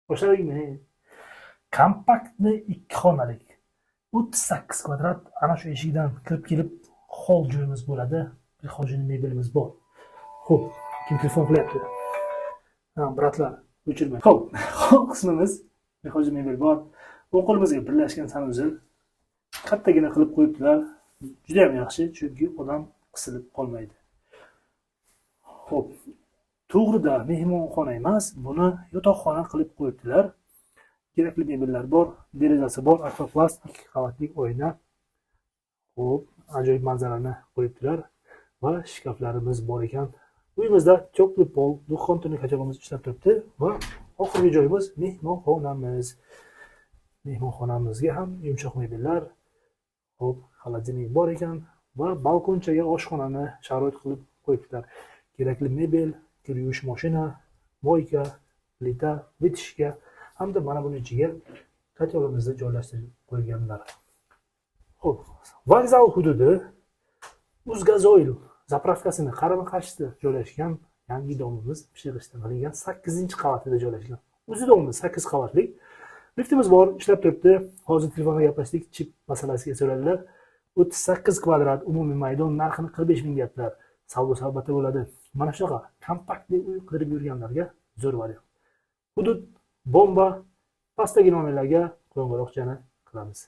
Boshlaylikmi? Kompaktli 2 xonalik 38 kvadrat, ana shu eshikdan kirib kelib hol joyimiz bo'ladi. Bir hojini mebelimiz bor. Xo'p, kim telefon qilyapti? Ha, bratlar, o'chirmang. Xo'p, hol qismimiz bir hojini mebel bor. O'ng qo'limizga birlashgan sanuzel kattagina qilib qo'yibdilar. Juda ham yaxshi, chunki odam qisilib qolmaydi. Xo'p, to'g'rida mehmonxona emas, buni yotoqxona qilib qo'yibdilar. Kerakli mebellar bor, derazasi bor, akvaplast 2 qavatlik oyna. Xo'p, ajoyib manzarani qo'yibdilar va shkaflarimiz bor ekan. Uyimizda cho'qli pol, duxon tunukachalarimiz ishlab turibdi va oxirgi joyimiz mehmonxonamiz. Mehmonxonamizga ham yumshoq mebellar, xo'p, xolodilnik bor ekan va balkonchaga oshxonani sharoit qilib qo'yibdilar. Kerakli mebel, kir yuvish mashina, moyka, plita, bitishga hamda mana buning ichiga kotelimizni joylashtirib qo'yganlar. Xo'p, vokzal hududi Uzgazoil zapravkasini qarama-qarshisida joylashgan yangi domimiz pishirishdan qilingan 8-qavatida joylashgan. O'zi domimiz 8 qavatlik. Liftimiz bor, ishlab turibdi. Hozir telefonda gaplashdik, chip masalasiga so'radilar. 38 kvadrat umumiy maydon narxini 45 ming deyaptilar. Savdo-savbati bo'ladi. Mana shunaqa kompaktli uy qidirib yurganlarga zo'r variant. Hudud bomba, pastdagi nomerlarga qo'ng'iroqchani qilamiz.